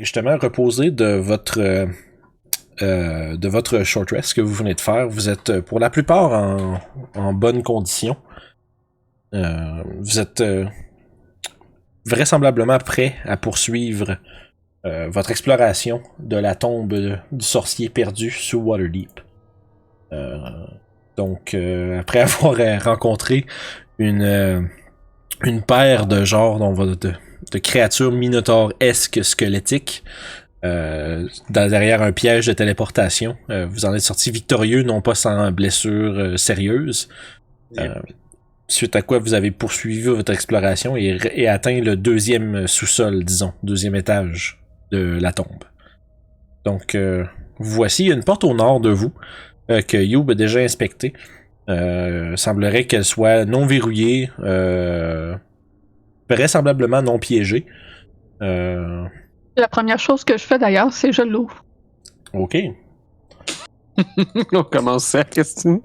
justement reposer de votre short rest que vous venez de faire. Vous êtes pour la plupart en bonne condition. Vous êtes vraisemblablement prêt à poursuivre votre exploration de la tombe du sorcier perdu sous Waterdeep. Donc, après avoir rencontré une paire de genres de créatures minotaures-esques squelettiques derrière un piège de téléportation, vous en êtes sorti victorieux, non pas sans blessure sérieuse. Suite à quoi vous avez poursuivi votre exploration et atteint le deuxième sous-sol, disons, deuxième étage de la tombe. Donc, voici une porte au nord de vous que Youb a déjà inspectée. Semblerait qu'elle soit non verrouillée, vraisemblablement non piégée. La première chose que je fais d'ailleurs, c'est je l'ouvre. Ok. On commence ça, Christine.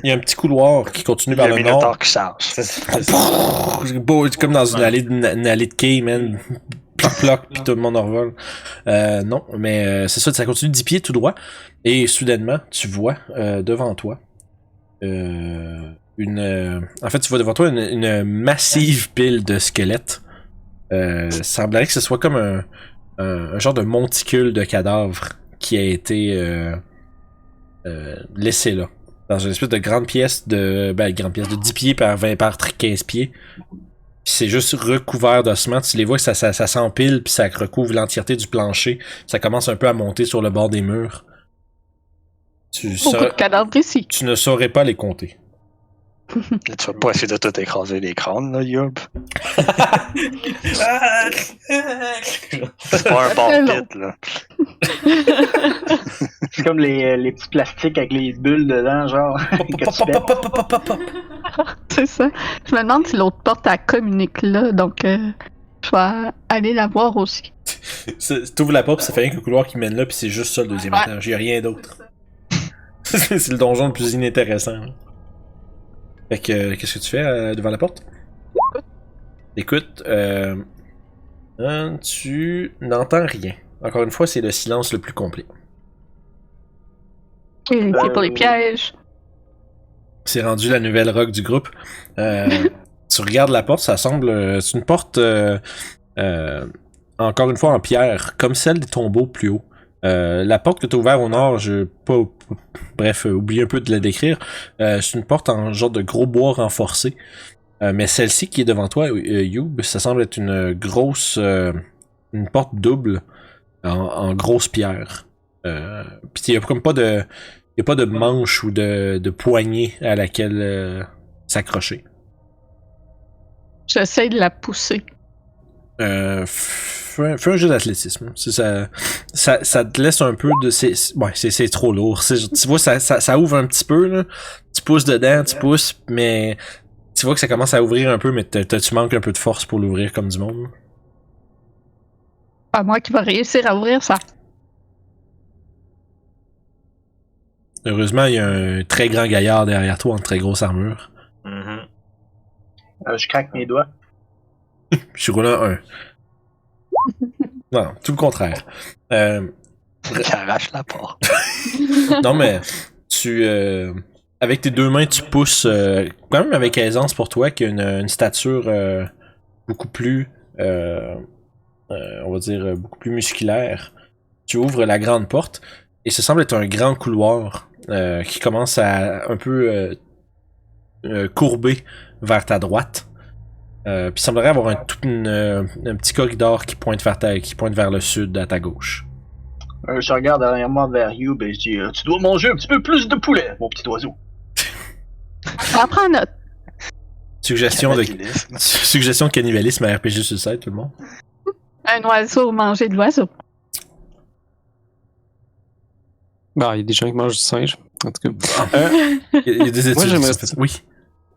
Il y a un petit couloir qui continue vers le nord. Qui charge. C'est beau, c'est comme dans une allée de quai, man. Ploc, puis tout le monde en revole. Non, mais c'est ça, ça continue de 10 pieds tout droit. Et soudainement, tu vois devant toi en fait, tu vois devant toi une massive pile de squelettes. Semblerait que ce soit comme un genre de monticule de cadavres qui a été laissé là. Dans une espèce de grande pièce de 10 pieds par 20 par 15 pieds. Puis c'est juste recouvert d'ossements. Tu les vois que ça s'empile puis ça recouvre l'entièreté du plancher. Ça commence un peu à monter sur le bord des murs. Beaucoup de cadavres ici. Tu ne saurais pas les compter. Là, tu vas pas essayer de tout écraser les crânes, là, Yob. C'est pas un bon pit, là. C'est comme les petits plastiques avec les bulles dedans, genre. que tu pètes. C'est ça. Je me demande si l'autre porte elle communique là, donc je vais aller la voir aussi. T'ouvres la porte pis ça fait rien qu'un couloir qui mène là pis c'est juste ça le deuxième étage. Y'a rien d'autre. C'est le donjon le plus inintéressant. Là. Fait que, qu'est-ce que tu fais devant la porte? Écoute, tu n'entends rien. Encore une fois, c'est le silence le plus complet. Et pour les pièges. C'est rendu la nouvelle rock du groupe. Tu regardes la porte, ça semble... c'est une porte, encore une fois, en pierre, comme celle des tombeaux plus haut. La porte que tu as ouverte au nord, bref, oublie un peu de la décrire. C'est une porte en genre de gros bois renforcé. Mais celle-ci qui est devant toi, Youb, ça semble être une grosse... une porte double en grosse pierre. Puis il y a comme pas de... Il n'y a pas de manche ou de poignée à laquelle s'accrocher. J'essaie de la pousser. Fais un jeu d'athlétisme. Ça te laisse un peu de... c'est trop lourd. Tu vois, ça ouvre un petit peu. Là. Tu pousses dedans, tu pousses, mais tu vois que ça commence à ouvrir un peu, mais tu manques un peu de force pour l'ouvrir comme du monde. Pas moi qui va réussir à ouvrir ça. Heureusement, il y a un très grand gaillard derrière toi en très grosse armure. Mm-hmm. Je craque mes doigts. Je suis roulant 1. Non, tout le contraire. Qui arrache la porte. Non, mais tu... avec tes deux mains, tu pousses quand même avec aisance pour toi, qui a une stature beaucoup plus... on va dire beaucoup plus musculaire. Tu ouvres la grande porte et ce semble être un grand couloir qui commence à un peu courber vers ta droite. Puis il semblerait avoir un petit corridor qui pointe vers le sud à ta gauche. Je regarde derrière moi vers Youb et je dis tu dois manger un petit peu plus de poulet, mon petit oiseau. On va prendre note. Suggestion de cannibalisme à RPG sur le site, tout le monde. Un oiseau manger de l'oiseau. Bah, il y a des gens qui mangent du singe. En tout cas. Il y a des études. Moi, j'aimerais... Oui.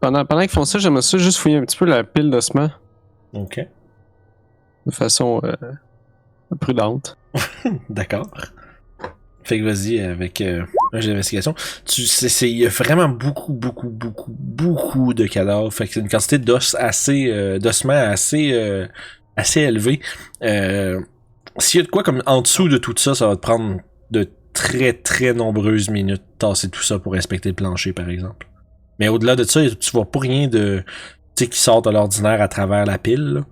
Pendant qu'ils font ça, j'aimerais ça juste fouiller un petit peu la pile d'ossements. Ok. De façon prudente. D'accord. Fait que vas-y avec un jeu d'investigation. Il y a vraiment beaucoup de cadavres. Fait que c'est une quantité d'ossements assez élevée. s'il y a de quoi comme en dessous de tout ça, ça va te prendre de très très nombreuses minutes tasser tout ça pour inspecter le plancher, par exemple. Mais au-delà de ça, tu vois pas rien de, tu sais, qui sort de l'ordinaire à travers la pile, là.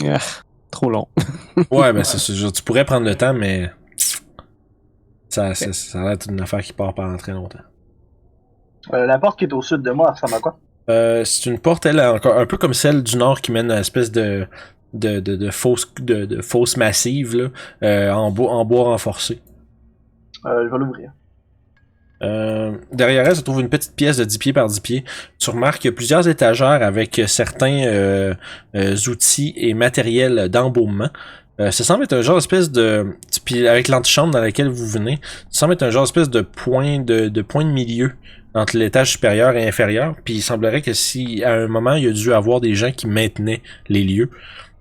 Ah, trop long. Ouais, ben tu pourrais prendre le temps, mais ça a l'air d'être une affaire qui part pendant très longtemps. La porte qui est au sud de moi, ça ressemble à quoi? C'est une porte, elle, encore un peu comme celle du nord qui mène à une espèce de fosse massive, là, en bois renforcé. Je vais l'ouvrir. Derrière elle se trouve une petite pièce de 10 pieds par 10 pieds. Tu remarques qu'il y a plusieurs étagères avec certains outils et matériel d'embaumement. Ça semble être un genre d'espèce de... Puis avec l'antichambre dans laquelle vous venez, ça semble être un genre d'espèce de point de milieu entre l'étage supérieur et inférieur. Puis il semblerait que si à un moment il y a dû avoir des gens qui maintenaient les lieux,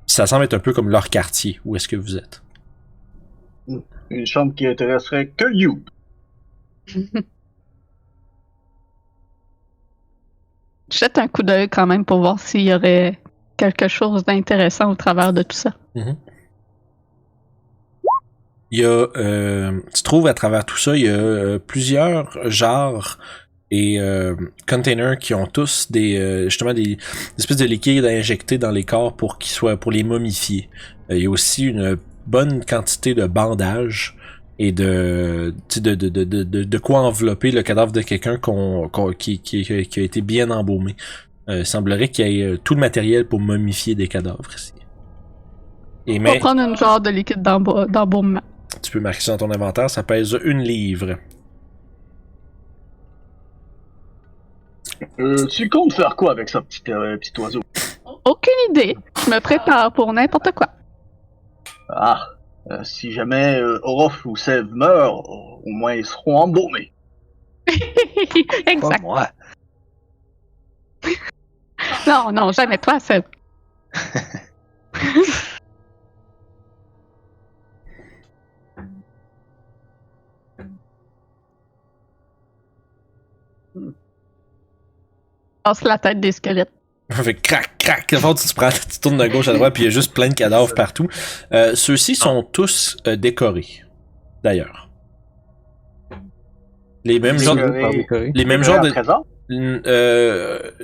ça semble être un peu comme leur quartier. Où est-ce que vous êtes? Une chambre qui intéresserait que You. Jette un coup d'œil quand même pour voir s'il y aurait quelque chose d'intéressant au travers de tout ça. Mm-hmm. Il y a, tu trouves à travers tout ça, il y a plusieurs genres et containers qui ont tous des justement des espèces de liquides à injecter dans les corps pour qu'ils soient pour les momifier. Il y a aussi une bonne quantité de bandages et de quoi envelopper le cadavre de quelqu'un qui a été bien embaumé. Il semblerait qu'il y ait tout le matériel pour momifier des cadavres ici. Et On va prendre une genre de liquide d'embaumement. Tu peux marquer ça dans ton inventaire, ça pèse 1 livre. Tu comptes faire quoi avec ça, petit oiseau? Aucune idée. Je me prépare pour n'importe quoi. Ah, si jamais Orof ou Sev meurent, au moins ils seront embaumés. Exact. Moi. Non, jamais toi, Seb. Passe la tête des squelettes. Fait crac, crac. Tu tournes de gauche à droite, puis il y a juste plein de cadavres partout. Ceux-ci sont tous décorés, d'ailleurs. Les mêmes genres de...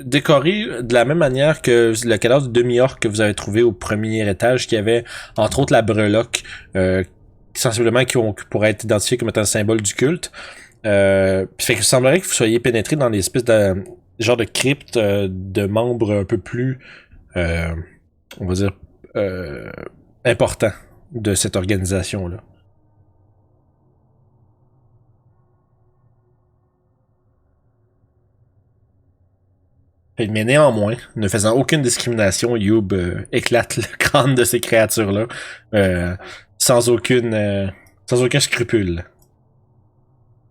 décorés de la même manière que le cadavre de demi-orc que vous avez trouvé au premier étage, qui avait entre autres la breloque, sensiblement qui pourrait être identifié comme étant le symbole du culte. Fait que il semblerait que vous soyez pénétré dans des espèces de genre de crypte de membres un peu plus on va dire importants de cette organisation-là. Mais néanmoins, ne faisant aucune discrimination, Youb éclate le crâne de ces créatures-là sans aucun scrupule.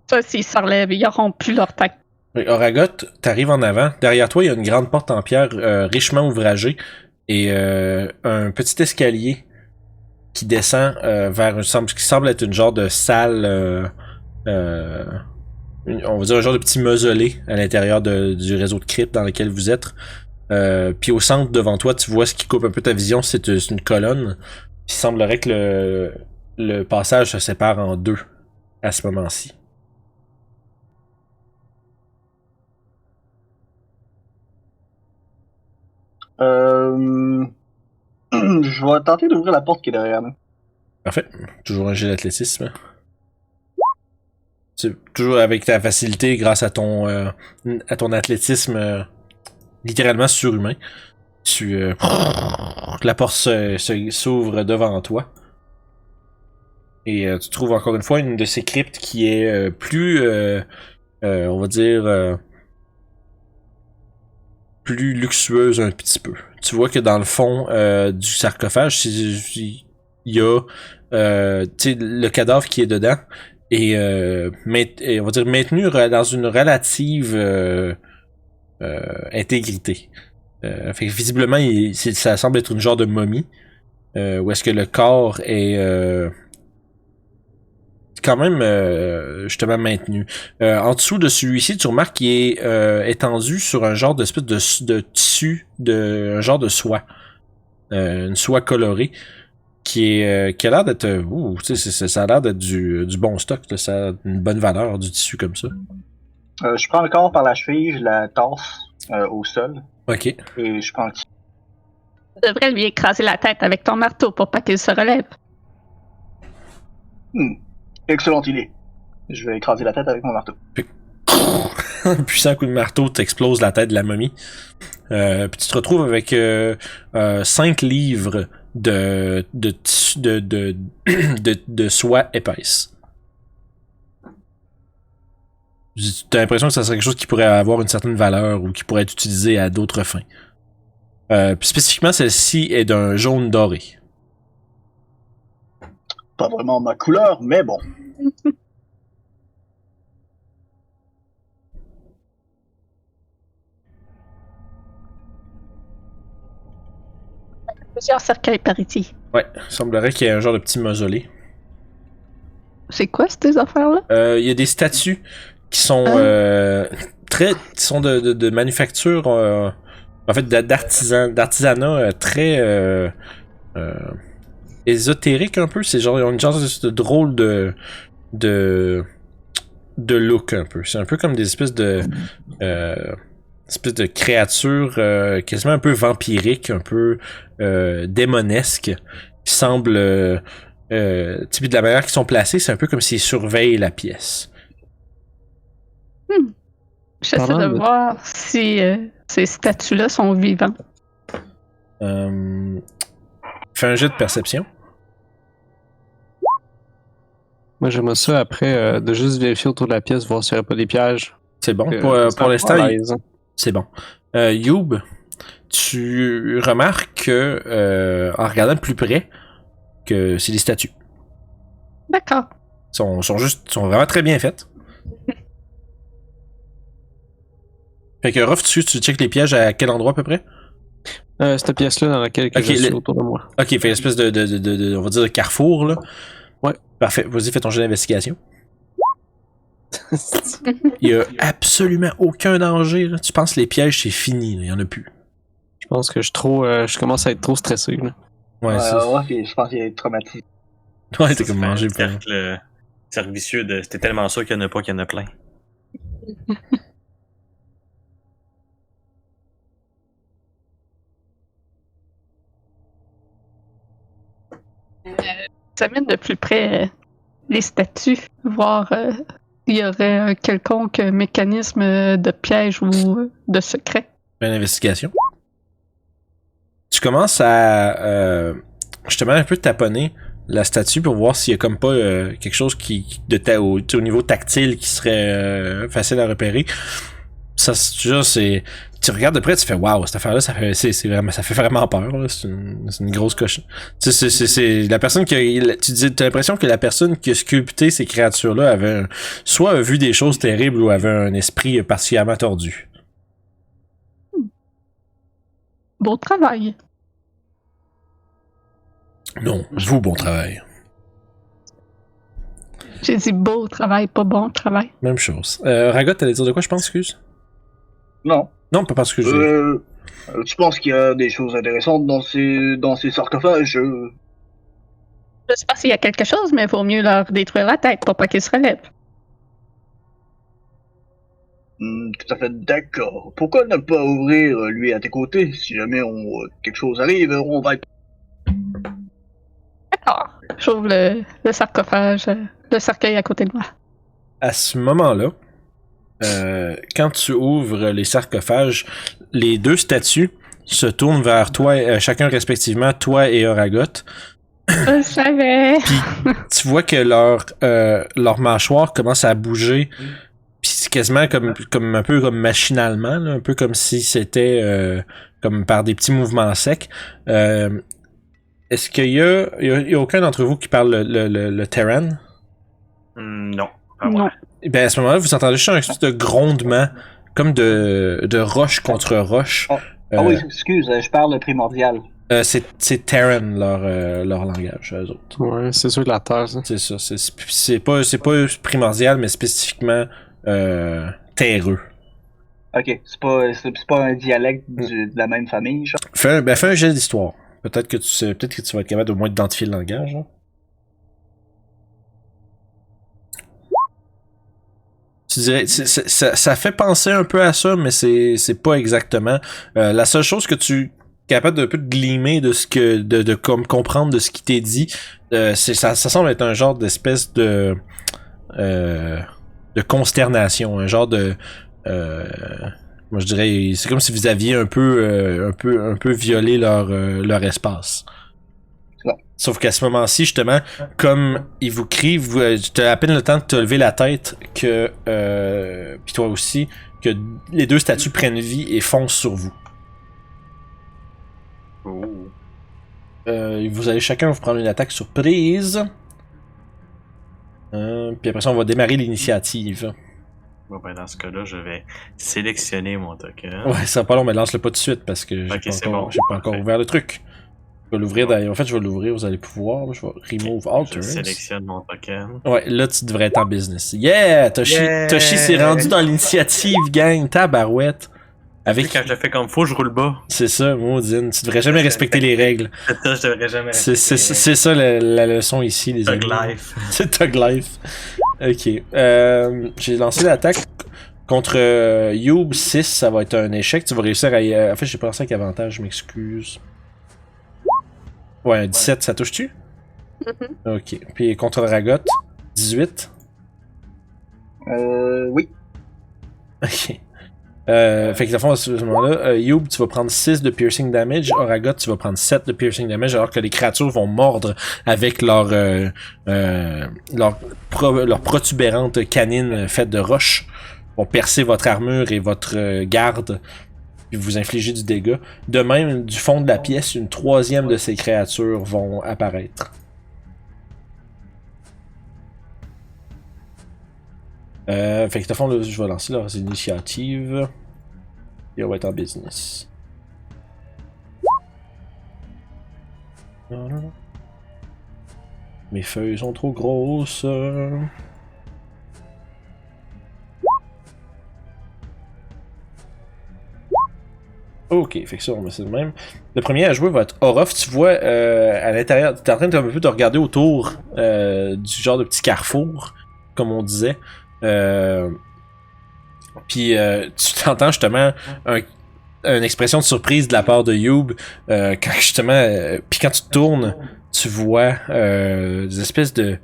Ça, s'ils se relèvent, ils n'auront plus leur tête. Oragot, t'arrives en avant. Derrière toi, il y a une grande porte en pierre richement ouvragée et un petit escalier qui descend vers ce qui semble être une genre de salle, on va dire un genre de petit mausolée à l'intérieur du réseau de cryptes dans lequel vous êtes. Puis au centre devant toi, tu vois ce qui coupe un peu ta vision, c'est une colonne. Il semblerait que le passage se sépare en deux à ce moment-ci. Je vais tenter d'ouvrir la porte qui est derrière nous. Parfait. Toujours un jet d'athlétisme. C'est toujours avec ta facilité grâce à ton athlétisme littéralement surhumain. La porte s'ouvre devant toi. Et tu trouves encore une fois une de ces cryptes qui est plus, on va dire, plus luxueuse un petit peu. Tu vois que dans le fond du sarcophage, il y a le cadavre qui est dedans et on va dire maintenu dans une relative intégrité. Fait que visiblement, ça semble être une genre de momie où est-ce que le corps est quand même justement maintenu. En dessous de celui-ci, tu remarques qu'il est étendu sur un genre d'espèce de tissu, un genre de soie. Une soie colorée. qui a l'air d'être, tu sais, ça a l'air d'être du bon stock, là, ça a une bonne valeur du tissu comme ça. Je prends le corps par la cheville, je la tasse au sol Ok. et je prends le tissu. Tu devrais lui écraser la tête avec ton marteau pour pas qu'il se relève. Excellente idée. Je vais écraser la tête avec mon marteau. Un puissant coup de marteau t'explose la tête de la momie. Puis tu te retrouves avec 5 livres de tissu de soie épaisse. T'as l'impression que ça serait quelque chose qui pourrait avoir une certaine valeur ou qui pourrait être utilisé à d'autres fins. Puis spécifiquement, celle-ci est d'un jaune doré. Pas vraiment ma couleur, mais bon. Plusieurs cercueils par ici. Ouais, il semblerait qu'il y ait un genre de petit mausolée. C'est quoi ces affaires-là? Il y a des statues qui sont qui sont de manufacture, en fait d'artisanat très ésotérique un peu. C'est genre, ils ont une genre de drôle de look un peu. C'est un peu comme des espèces de créatures quasiment un peu vampiriques, un peu démonesques, qui semblent de la manière qu'ils sont placés, c'est un peu comme s'ils surveillent la pièce. J'essaie Parlant de de- voir si ces statues-là sont vivantes. Fais un jet de perception. Moi, j'aimerais ça après de juste vérifier autour de la pièce, voir s'il n'y aurait pas des pièges. C'est bon. Que- Pour l'instant, à l'aise. c'est bon. Youb, tu remarques que, en regardant de plus près, que c'est des statues. D'accord. Sont sont vraiment très bien faites. Fait que Ruff, tu checkes les pièges à quel endroit à peu près? Cette pièce-là dans laquelle que Ok, je suis le- autour de moi. Ok, fait une espèce on va dire, de carrefour, là. Ouais. Parfait. Vas-y, fais ton jet d'investigation. Il y a absolument aucun danger, là. Tu penses que les pièges, c'est fini, là. Il y en a plus. Je pense que je commence à être trop stressé. Là. Ouais, Ouais, je pense qu'il est traumatisé. Ouais, t'es comme mangé. un cercle vicieux de t'es tellement sûr qu'il y en a pas qu'il y en a plein. J'examine de plus près les statues, voir s'il y aurait un quelconque mécanisme de piège ou de secret. Fais une investigation. Tu commences à justement un peu taponner la statue pour voir s'il y a comme pas quelque chose au niveau tactile qui serait facile à repérer. Ça, c'est tu regardes de près, tu fais waouh, cette affaire-là, ça fait vraiment peur. Là. C'est une grosse cochon. Tu sais, c'est la personne qui t'as l'impression que la personne qui a sculpté ces créatures-là avait soit vu des choses terribles ou avait un esprit particulièrement tordu. Beau travail. Non, vous, bon travail. J'ai dit beau travail, pas bon travail. Même chose. Ragot, t'allais dire de quoi, je pense, excuse? Non. Non, pas parce que j'ai... Tu penses qu'il y a des choses intéressantes dans ces sarcophages? Je sais pas s'il y a quelque chose, mais il vaut mieux leur détruire la tête pour pas qu'ils se relèvent. Tout à fait d'accord. Pourquoi ne pas ouvrir lui à tes côtés? Si jamais quelque chose arrive, on va être... D'accord. J'ouvre le sarcophage, le cercueil à côté de moi. À ce moment-là, quand tu ouvres les sarcophages, les deux statues se tournent vers toi, chacun respectivement, toi et Oragot. Je savais. Puis tu vois que leur mâchoire commence à bouger. Puis c'est quasiment comme un peu comme machinalement, là, un peu comme si c'était comme par des petits mouvements secs. Est-ce qu'il y a aucun d'entre vous qui parle le Terran? Non. Ah, Non. Et ben à ce moment-là, vous entendez juste un espèce de grondement, comme de roche contre roche. oui, excuse, je parle primordial. C'est Terran leur langage, eux autres. Ouais, c'est sûr de la terre, ça. C'est ça. C'est pas primordial, mais spécifiquement terreux. Ok, c'est pas un dialecte de la même famille, genre? Fais un jet d'histoire. Peut-être que tu vas être capable au moins d'identifier le langage. Hein. Tu dirais, ça fait penser un peu à ça, mais c'est pas exactement. La seule chose que tu es capable d'un peu de glimer de ce que de comme comprendre de ce qui t'est dit, ça semble être un genre d'espèce de consternation, un genre de moi je dirais c'est comme si vous aviez un peu violé leur espace. Ouais. Sauf qu'à ce moment-ci, justement, comme ils vous crient, tu as à peine le temps de te lever la tête que puis toi aussi, que les deux statues prennent vie et foncent sur vous. Oh. Vous allez chacun vous prendre une attaque surprise. Puis après ça, on va démarrer l'initiative. Bon, ben, dans ce cas-là, je vais sélectionner mon token. Ouais, ça va pas long, mais lance-le pas tout de suite parce que Ok, c'est j'ai bon. pas encore Parfait. ouvert le truc. Je vais l'ouvrir d'ailleurs. En fait, je vais l'ouvrir, vous allez pouvoir. Je vais remove Je alters. sélectionne mon token. Ouais, là, tu devrais être en business. Yeah! Toshi s'est rendu dans l'initiative, gang. Tabarouette. Avec... Quand je le fais comme faut, je roule bas. C'est ça, Maudine. Tu devrais jamais respecter les règles. Ça, je devrais jamais. C'est ça la leçon ici, les amis. Thug life. C'est Thug Life. Ok. J'ai lancé l'attaque contre Youb 6. Ça va être un échec. Tu vas réussir à... En fait, j'ai pensé avec avantage, je m'excuse. Ouais, un 17, ça touche-tu? Ok. Puis contre Ragot, 18. Oui. Ok. Fait que, dans le fond, à ce moment-là, Youb, tu vas prendre 6 de piercing damage. Oragot, tu vas prendre 7 de piercing damage, alors que les créatures vont mordre avec leur protubérante canine faite de roche. Vont percer votre armure et votre garde, puis vous infliger du dégât. De même, du fond de la pièce, une troisième de ces créatures vont apparaître. Fait que, de fond, là, je vais lancer leurs initiatives. Et on va être en business. Mes feuilles sont trop grosses. Ok, fait que ça, on met ça de même. Le premier à jouer va être Orof. Tu vois, à l'intérieur, t'es en train un peu de regarder autour du genre de petit carrefour, comme on disait. Puis tu t'entends justement une expression de surprise de la part de Youb quand justement puis quand tu te tournes, tu vois des espèces de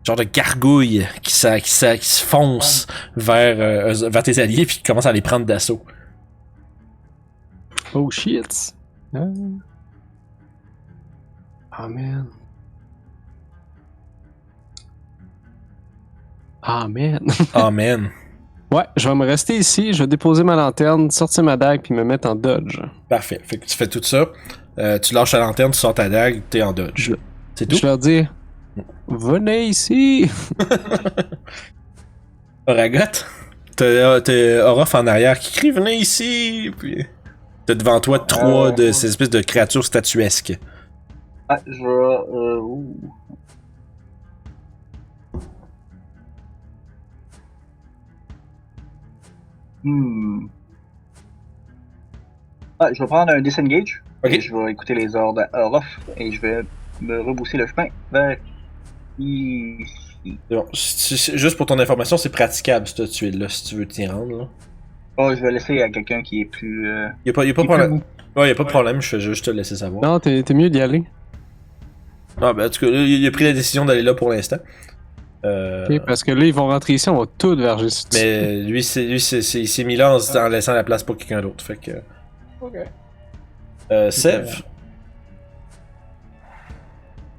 genre de gargouilles qui se foncent vers tes alliés puis qui commencent à les prendre d'assaut. Oh shit. Ah man. Ah man. Amen. Ouais, je vais me rester ici, je vais déposer ma lanterne, sortir ma dague puis me mettre en dodge. Parfait. Fait que tu fais tout ça. Tu lâches la lanterne, tu sors ta dague, t'es en dodge. C'est tout. Je leur dis, venez ici. Oragot, t'as Orof en arrière qui crie venez ici. Puis t'as devant toi trois de ces espèces de créatures statuesques. Ah, je vais... Ah, je vais prendre un disengage. Ok. Et je vais écouter les ordres à Orof et je vais me rebousser le chemin vers ici. C'est bon. Juste pour ton information, c'est praticable cette tuile-là si tu veux t'y rendre. Là. Oh, je vais laisser à quelqu'un qui est plus... Y a pas de problème. Ouais, y a pas de problème, je fais juste te laisser savoir. Non, t'es mieux d'y aller. Ah, ben, en tout cas, il a pris la décision d'aller là pour l'instant. Ok, parce que là, ils vont rentrer ici, on va tout verger sur Mais lui, il s'est mis là en laissant la place pour quelqu'un d'autre. Fait que. Ok. Sev.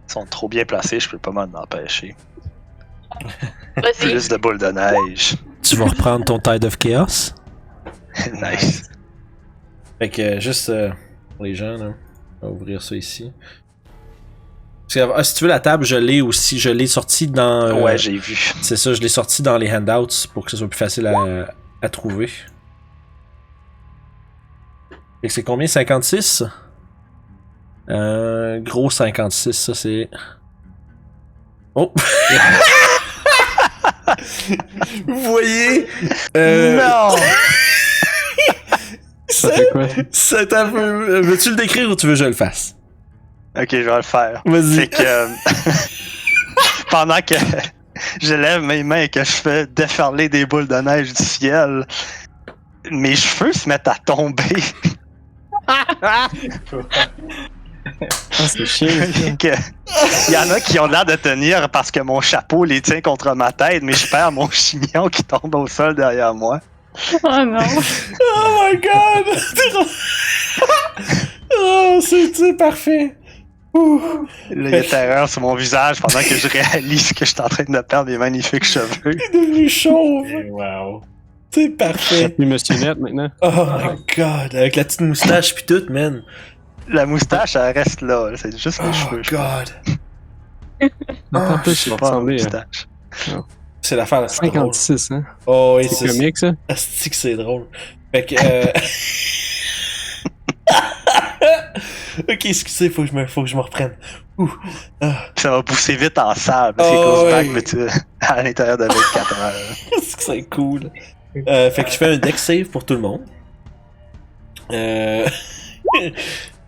Ils sont trop bien placés, je peux pas m'en empêcher. Vas-y. Plus de boules de neige. Tu vas reprendre ton Tide of Chaos. Nice. Fait que juste pour les gens, là, on va ouvrir ça ici. Parce que, si tu veux la table, je l'ai sorti dans. Ouais, j'ai vu. C'est ça, je l'ai sorti dans les handouts pour que ce soit plus facile à trouver. Fait que c'est combien? 56? Gros 56, ça c'est. Oh! Vous voyez? Non! Ça fait quoi? C'est un peu. Veux-tu le décrire ou tu veux que je le fasse? Ok, je vais le faire. Vas-y. C'est que pendant que je lève mes mains et que je fais déferler des boules de neige du ciel, mes cheveux se mettent à tomber. Ah, c'est chiant. Il y en a qui ont l'air de tenir parce que mon chapeau les tient contre ma tête, mais je perds mon chignon qui tombe au sol derrière moi. Oh non! Oh my god! Oh, c'est parfait! Ouh. Là, il y a terreur sur mon visage pendant que je réalise que je suis en train de perdre mes magnifiques cheveux. Il est devenu chauve! Wow. C'est parfait! Puis Monsieur Net maintenant. Oh my god! Avec la petite moustache pis tout, man! La moustache, elle reste là. C'est juste les Oh cheveux. god! En plus, Je il va pas en ressembler à moustache. C'est l'affaire la plus drôle. 56, hein. Oh oui, C'est comique, ça. Asti que c'est drôle. Fait que ok, excusez, faut que je me reprenne. Ouh. Ah. Ça va pousser vite en sable. C'est Oh, cause ouais. back, mais tu à l'intérieur de 24 heures. Est-ce que c'est cool? Fait que je fais un deck save pour tout le monde.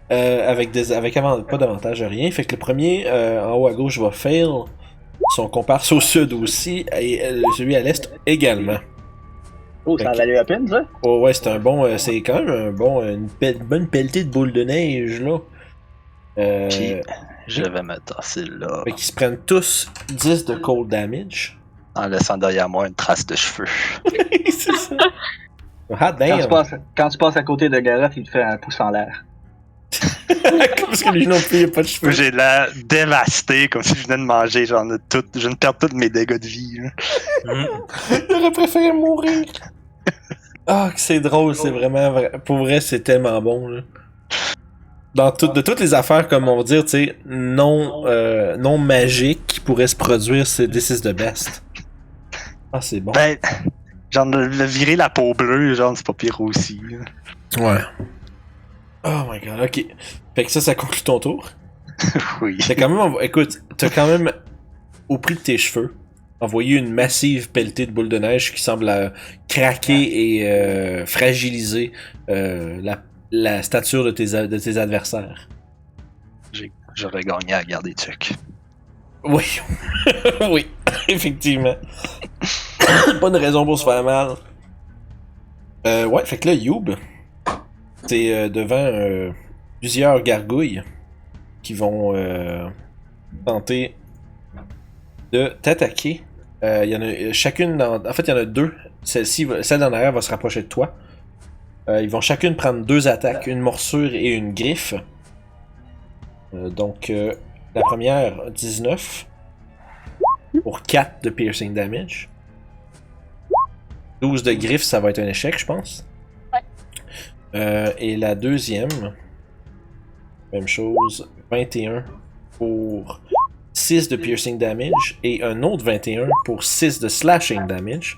Avec pas d'avantage à rien. Fait que le premier en haut à gauche va fail. Son comparse au sud aussi. Et celui à l'est également. Oh, ça a valu la peine, ça? Oh ouais, c'est un bon. C'est quand même une bonne pelletée de boules de neige là. Puis, je vais me tasser là. Fait qu'ils se prennent tous 10 de cold damage. En laissant derrière moi une trace de cheveux. C'est ça. Hot Quand damn! tu passes à côté de Gareth, il te fait un pouce en l'air. Parce que lui non plus, il a pas de cheveux. J'ai l'air dévasté, comme si je venais de manger, genre, je viens de perdre tous mes dégâts de vie. Là. J'aurais préféré mourir. Ah, que c'est drôle, c'est vraiment vrai. Pour vrai, c'est tellement bon, là. De toutes les affaires, comme on va dire, tu sais, non magiques qui pourraient se produire, c'est This is the best. Ah, c'est bon. Ben, genre, le virer la peau bleue, genre, c'est pas pire aussi. Là. Ouais. Oh my god, ok. Fait que ça conclut ton tour. Oui. T'as quand même, au prix de tes cheveux, envoyé une massive pelletée de boules de neige qui semble craquer et fragiliser la stature de tes adversaires. J'aurais gagné à garder Chuck. Oui. Oui, effectivement. Pas de raison pour se faire mal. Ouais, fait que là, Youb, t'es devant plusieurs gargouilles qui vont tenter de t'attaquer. Il y en a chacune en fait, il y en a deux. Celle d'en arrière va se rapprocher de toi. Ils vont chacune prendre 2 attaques, une morsure et une griffe. Donc, la première, 19 pour 4 de piercing damage. 12 de griffe, ça va être un échec, je pense. Ouais. Et la deuxième, même chose, 21 pour 6 de piercing damage et un autre 21 pour 6 de slashing damage.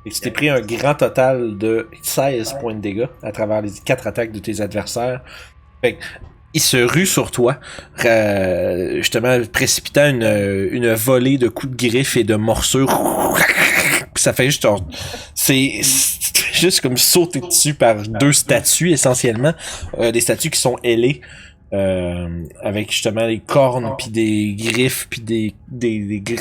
Et tu t'es pris un grand total de 16 points de dégâts à travers les 4 attaques de tes adversaires. Fait que, il se rue sur toi, justement précipitant une volée de coups de griffe et de morsures. Puis ça fait juste genre, c'est juste comme sauter dessus par 2 statues essentiellement, des statues qui sont ailées. Avec justement des cornes puis des griffes puis des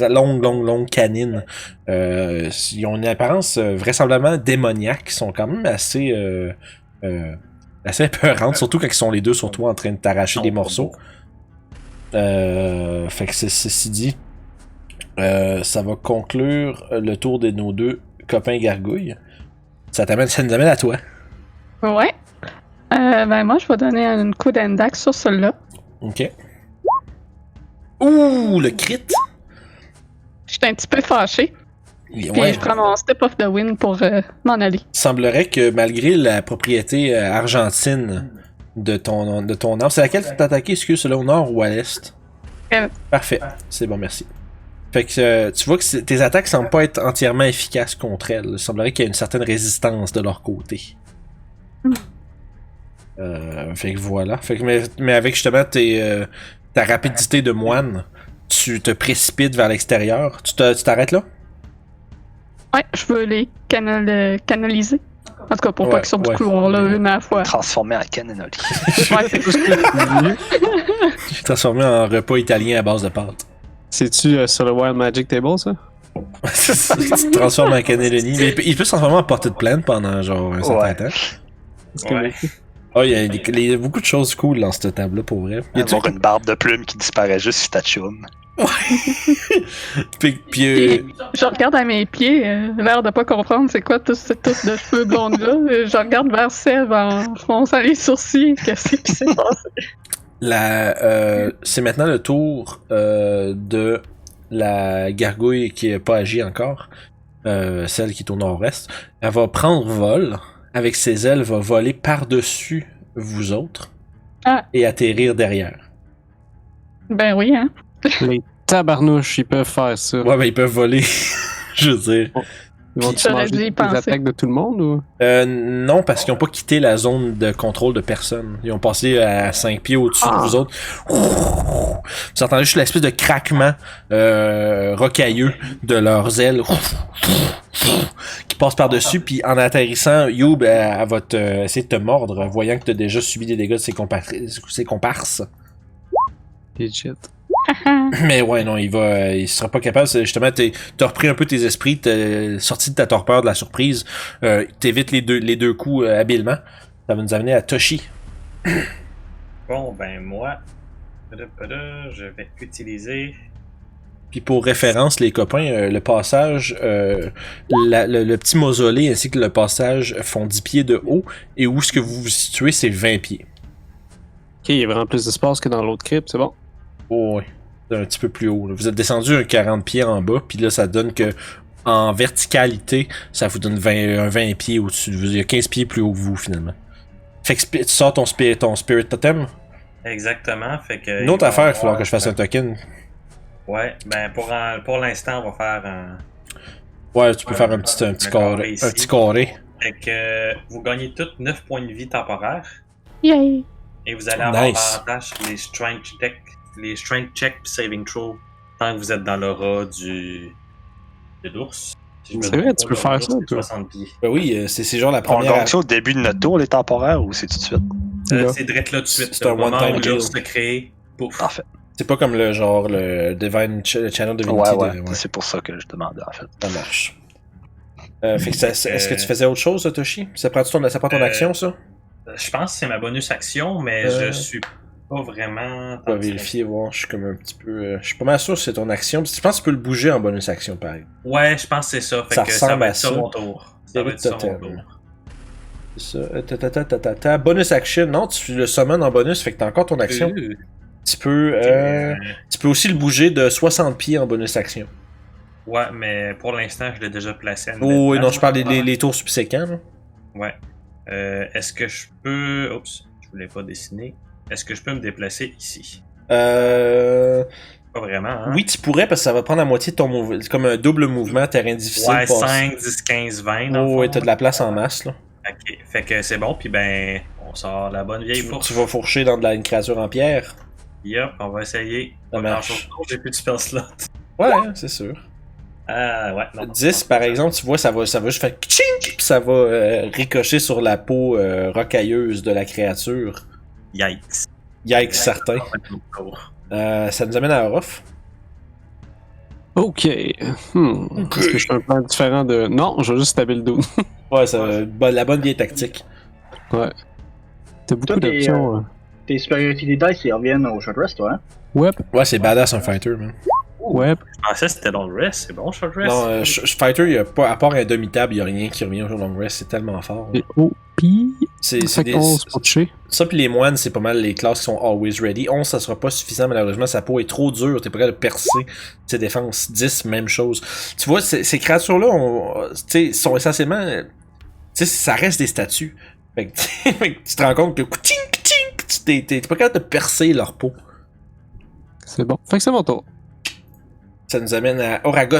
longues canines. Ils ont une apparence vraisemblablement démoniaque, qui sont quand même assez épeurantes, surtout quand ils sont les deux sur toi en train de t'arracher des morceaux. Fait que ceci dit, ça va conclure le tour de nos 2 copains gargouilles. Ça nous amène à toi. Ouais. Ben moi, je vais donner un coup d'index sur celui-là. Ok. Ouh, le crit! Je suis un petit peu fâché. Puis je prends mon step of the wind pour m'en aller. Il semblerait que malgré la propriété argentine de ton arme, c'est laquelle tu t'as attaqué, excuse, celle-là au nord ou à l'est? Parfait, c'est bon, merci. Fait que tu vois que tes attaques semblent pas être entièrement efficaces contre elle. Il semblerait qu'il y ait une certaine résistance de leur côté. Fait que voilà. Fait que, mais avec justement ta rapidité de moine, tu te précipites vers l'extérieur. Tu t'arrêtes là? Ouais, je veux les canaliser. En tout cas, pour pas qu'ils sortent du couloir là, une à la fois. Transformé en cannoli. Ouais, c'est tout. Transformé en repas italien à base de pâtes. C'est-tu sur le Wild Magic Table, ça? Tu te transformes en cannelloni. Mais il peut se transformer en portée de plainte pendant genre un certain temps. Ouais. Oh, il y a beaucoup de choses cool dans cette table-là, pour vrai. Il y a Avoir une barbe de plumes qui disparaît juste sur ta chum. puis Je regarde à mes pieds, l'air de pas comprendre c'est quoi tout cette touche de cheveux blondes là. Je regarde vers Sève en fronçant les sourcils. Qu'est-ce qui s'est passé? c'est maintenant le tour de la gargouille qui n'a pas agi encore. Celle qui est au nord-ouest. Elle va prendre vol. Avec ses ailes, va voler par-dessus vous autres. Et atterrir derrière. Ben oui, hein. Les tabarnouches, ils peuvent faire ça. Ouais, ben ils peuvent voler. Je veux dire. Ils vont-tu J'aurais dû y manger les penser. attaques de tout le monde ou? Non, parce qu'ils n'ont pas quitté la zone de contrôle de personne. Ils ont passé à 5 pieds au-dessus de vous autres. Vous entendez juste l'espèce de craquement rocailleux de leurs ailes qui passe par-dessus, puis en atterrissant, Youb, elle va essayer de te mordre, voyant que tu as déjà subi des dégâts de ses comparses. Legit. Mais ouais, non, il sera pas capable. Justement, t'as repris un peu tes esprits, t'es sorti de ta torpeur, de la surprise. T'évites les deux coups habilement. Ça va nous amener à Toshi. Bon, ben moi, je vais utiliser... Puis pour référence, les copains, le passage, le petit mausolée ainsi que le passage font 10 pieds de haut. Et où est-ce que vous vous situez, c'est 20 pieds. Ok, il y a vraiment plus d'espace que dans l'autre crypte, c'est bon. Oh, ouais. C'est un petit peu plus haut. Là. Vous êtes descendu un 40 pieds en bas, puis là, ça donne que en verticalité, ça vous donne 20 pieds au-dessus de vous. Il y a 15 pieds plus haut que vous, finalement. Fait que tu sors ton spirit totem. Exactement, fait que... Une autre affaire, il va falloir que je fasse un token. Ouais, ben pour l'instant, on va faire un... Ouais, tu peux faire un petit carré. ici. Un petit carré. Fait que vous gagnez toutes 9 points de vie temporaires. Yay! Et vous allez avoir Nice. avantage sur les strength check puis saving throw tant que vous êtes dans l'aura de l'ours. Si je me C'est trompe vrai, pas, tu peux l'aura faire de ça, l'ours, c'est toi. 60 pieds. Ben oui, c'est genre la On première. gagne ça au début de notre tour, les temporaires, ou c'est tout de suite? Là. C'est direct là tout de suite. C'est un Au moment one-time où l'ours deal. se crée, pouf. Parfait. C'est pas comme le Divine Channel Divinity. Ouais. Ouais, C'est pour ça que je demandais, en fait. ça marche. Fait que est-ce que tu faisais autre chose, Toshi? Ça prend ton action, ça? Je pense que c'est ma bonus action, mais je suis pas vraiment... On va vérifier, voir. Je suis comme un petit peu. Je suis pas mal sûr que c'est ton action. Je pense que tu peux le bouger en bonus action, pareil. Ouais, je pense que c'est ça. Fait Ça que ça ressemble va à être ça ça. mon tour. Ça va être ça mon Totem. tour. C'est ça. Bonus action. Non, tu le summon en bonus, fait que t'as encore ton action. Tu peux aussi le bouger de 60 pieds en bonus action. Ouais, mais pour l'instant, je l'ai déjà placé. à une Oh, oui, belle non, place. je parle des tours subséquents. Là. Ouais. Est-ce que je peux... Oups, je voulais pas dessiner. Est-ce que je peux me déplacer ici? Pas vraiment, hein? Oui, tu pourrais, parce que ça va prendre la moitié de ton mouvement. C'est comme un double mouvement, terrain difficile. Ouais, passe. 5, 10, 15, 20. dans le Oh, ouais, fond. t'as de la place en masse, là. Ok, fait que c'est bon, puis ben, on sort la bonne vieille fourche. Tu vas fourcher dans une créature en pierre. Yup, on va essayer. Ça Pas marche. grand-chose. J'ai plus de spell slot. Ouais, c'est sûr. Ouais, non. 10, par exemple, tu vois, ça va juste faire tching, puis ça va ricocher sur la peau rocailleuse de la créature. Yikes. Yikes, certain. Ça nous amène à Orof. Ok. Est-ce que je fais un plan différent de. Non, je vais juste taper le dos. Ouais, la bonne vieille tactique. Ouais. T'as beaucoup Toi, d'options. Tes supériorités des dice, ils reviennent au short rest, toi, hein? Ouais, Ouais, c'est badass un fighter, man. ouais. Je pensais que c'était long rest, c'est bon, short rest. Non, fighter, y a pas, à part un demi-table, il y a rien qui revient au long rest, c'est tellement fort. Et OP. C'est Fait des, 11 pour toucher. ça pis les moines, c'est pas mal les classes qui sont always ready. 11, ça sera pas suffisant, malheureusement, sa peau est trop dure, t'es pas capable de percer ses défenses. 10, même chose. Tu vois, ces créatures-là, sont essentiellement... Tu sais, ça reste des statues. Fait que, fait que tu te rends compte que t'es pas capable de percer leur peau. C'est bon. Fait que c'est mon tour. Ça nous amène à Oragot.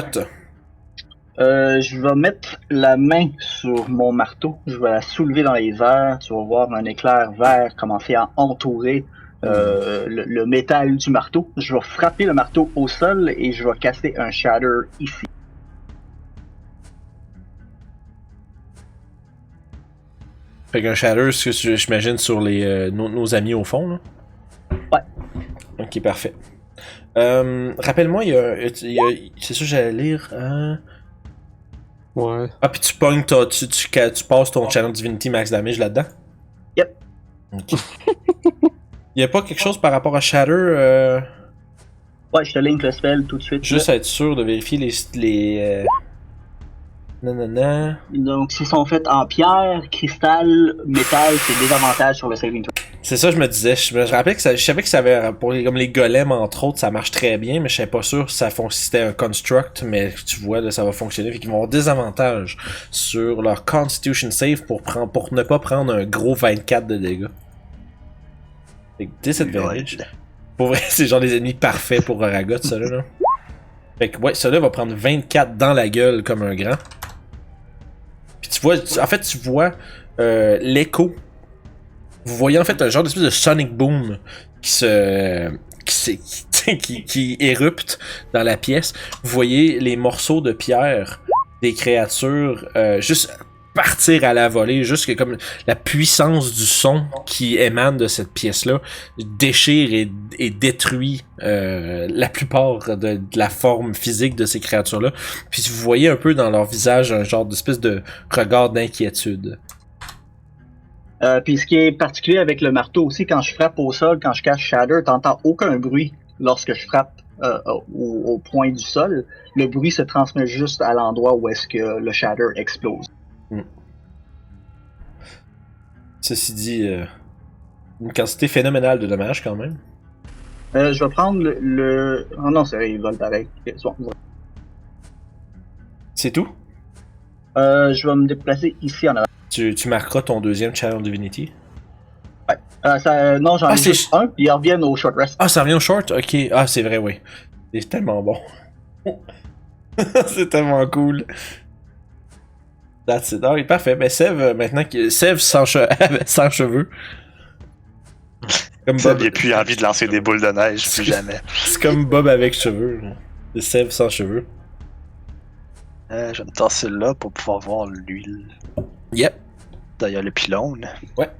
Je vais mettre la main sur mon marteau, je vais la soulever dans les airs, tu vas voir un éclair vert commencer à entourer le métal du marteau. Je vais frapper le marteau au sol et je vais casser un shatter ici. Fait qu'un Shatter, ce que j'imagine sur les nos amis au fond, là. Ouais. Ok, parfait. Rappelle-moi, il y a c'est ça que j'allais lire. Ouais. Ah, puis tu pognes, tu passes ton Channel Divinity Max Damage là-dedans? Yep. Ok. Il y a pas quelque chose par rapport à Shatter? Ouais, je te link le spell tout de suite. Juste là. à être sûr de vérifier les nanana. Donc, s'ils sont faits en pierre, cristal, métal, c'est des avantages sur le saving throw. C'est ça, je me disais. Je me rappelais que je savais que ça avait, pour comme les golems entre autres, ça marche très bien, mais je savais pas sûr si si c'était un construct, mais tu vois, là, ça va fonctionner. Fait qu'ils vont avoir des avantages sur leur Constitution save pour ne pas prendre un gros 24 de dégâts. Fait que disadvantage. Pour vrai, c'est genre les ennemis parfaits pour Aragot, ça là. Fait que ouais, celui-là va prendre 24 dans la gueule comme un grand. Puis tu vois, en fait, tu vois l'écho. Vous voyez en fait un genre d'espèce de sonic boom qui érupte dans la pièce. Vous voyez les morceaux de pierre des créatures juste partir à la volée, juste que comme la puissance du son qui émane de cette pièce-là déchire et détruit la plupart de la forme physique de ces créatures-là. Puis vous voyez un peu dans leur visage un genre d'espèce de regard d'inquiétude. Puis ce qui est particulier avec le marteau aussi, quand je frappe au sol, quand je cache Shatter, t'entends aucun bruit lorsque je frappe au point du sol. Le bruit se transmet juste à l'endroit où est-ce que le Shatter explose. Ceci dit, une quantité phénoménale de dommages quand même. Je vais prendre le... Oh non, c'est vrai, il vole pareil. C'est tout? Je vais me déplacer ici en avant. Tu marqueras ton deuxième Channel Divinity? Ouais. Non, j'en ai c'est juste un, puis ils reviennent au short rest. Ah, ça revient au short? Ok. Ah, c'est vrai, oui. C'est tellement bon. C'est tellement cool. That's it. Ah, oui, parfait. Ben, Sev, maintenant, Sev sans cheveux. Comme Bob. J'ai plus envie de lancer des boules de neige, plus jamais. C'est comme Bob avec cheveux. C'est Sev sans cheveux. Je vais me tasser là pour pouvoir voir l'huile. Yep. D'ailleurs, le pylône. Ouais.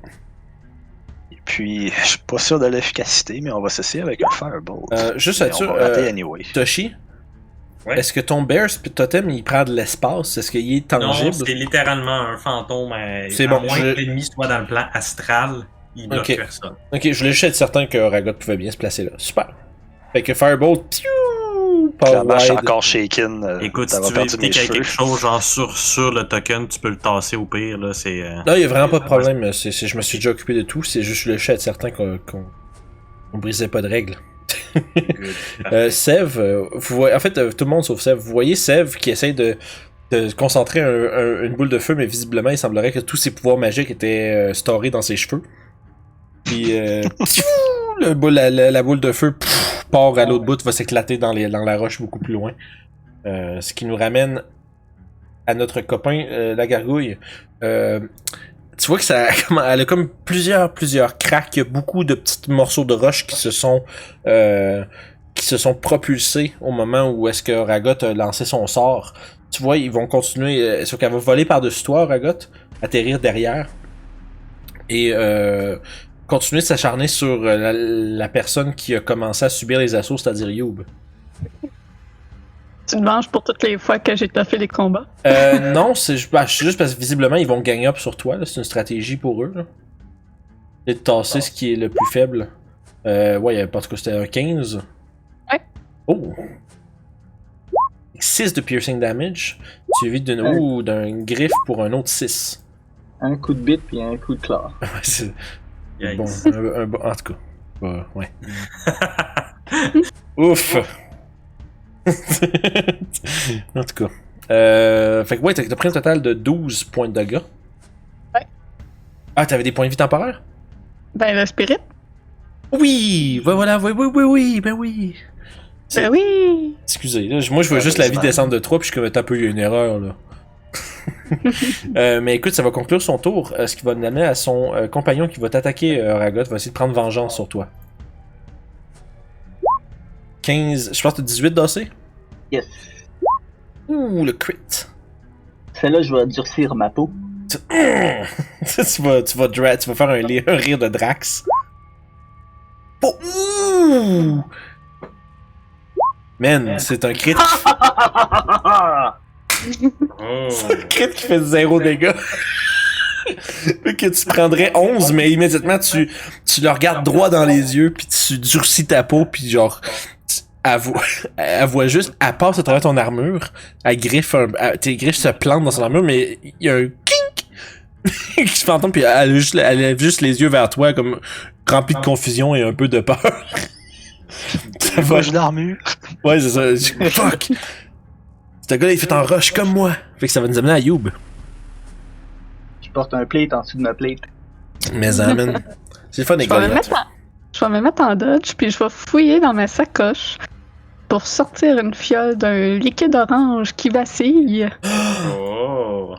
Et puis, je suis pas sûr de l'efficacité, mais on va s'essayer avec un Firebolt. Juste à être sûr, anyway. Toshi, Ouais. est-ce que ton Bear Totem, il prend de l'espace? Est-ce qu'il est tangible? Non, c'est littéralement un fantôme. C'est à bon, moins que l'ennemi soit dans le plan astral, il bloque Ok. personne. Ok, je voulais juste être certain que Ragot pouvait bien se placer là. Super. Fait que Firebolt, piou, pas Clairement, je suis wide. encore shaken. Écoute, si d'avoir tu veux perdu éviter mes qu'il y ait cheveux. quelque chose genre sur le token, tu peux le tasser au pire. Là, c'est, Non, il y a vraiment pas de problème. Je me suis déjà occupé de tout. C'est juste je voulais juste être certain qu'on brisait pas de règles. Sev, vous voyez, en fait, tout le monde sauf Sev. Vous voyez Sev qui essaye de concentrer une boule de feu, mais visiblement, il semblerait que tous ses pouvoirs magiques étaient storés dans ses cheveux. Puis, la boule de feu part à l'autre bout, va s'éclater dans la roche beaucoup plus loin. Ce qui nous ramène à notre copain, la gargouille. Tu vois que elle a comme plusieurs cracks. Il y a beaucoup de petits morceaux de roche qui se sont propulsés au moment où est-ce que Ragot a lancé son sort. Tu vois, ils vont continuer. Sauf qu'elle va voler par-dessus toi, Ragot, atterrir derrière. Et continuer de s'acharner sur la personne qui a commencé à subir les assauts, c'est-à-dire Youb. Tu me venges pour toutes les fois que j'ai taffé les combats? Non, c'est juste parce que visiblement ils vont gang up sur toi. C'est une stratégie pour eux. Là. Et de tasser ce qui est le plus faible. Ouais, en tout cas c'était un 15. Ouais. Oh! 6 de piercing damage. Tu évites d'un griffe pour un autre 6. Un coup de bite puis un coup de claw. C'est Yikes. bon, en tout cas. Ouais. Ouf! En tout cas. Fait que ouais, t'as pris un total de 12 points de dégâts. Ouais. Ah, t'avais des points de vie temporaires? Ben, le spirit? Oui! Ben voilà, oui, ben oui! Ben oui! Excusez, là, moi je veux juste la vie descendre de 3 puis je suis comme un peu, il y a une erreur là. Mais écoute, ça va conclure son tour, ce qui va nous amener à son compagnon qui va t'attaquer, Ragot, va essayer de prendre vengeance sur toi. 15, je pense que t'as 18 d'AC? Yes. Ouh, le crit. Celle-là, je vais durcir ma peau. Tu vas faire un rire de Drax. Oh, ouh! Man, c'est un crit. Oh. C'est un crit qui fait 0 dégâts. Que tu prendrais 11, mais immédiatement tu le regardes droit dans les yeux, puis tu durcis ta peau, puis genre, elle voit juste, elle passe à travers ton armure, tes griffes se plantent dans son armure, mais il y a un kink qui se fait entendre, puis elle lève juste les yeux vers toi, comme rempli de confusion et un peu de peur. Ça va. Moi, je l'armure. Ouais, c'est ça. Fuck! Ce gars-là, il fait en rush comme moi. Fait que ça va nous amener à Youb. Je porte un plate en dessous de ma plate. Mais amène. C'est le fun, les Je vais me gars. mettre en dodge, puis je vais fouiller dans ma sacoche pour sortir une fiole d'un liquide orange qui vacille. Oh.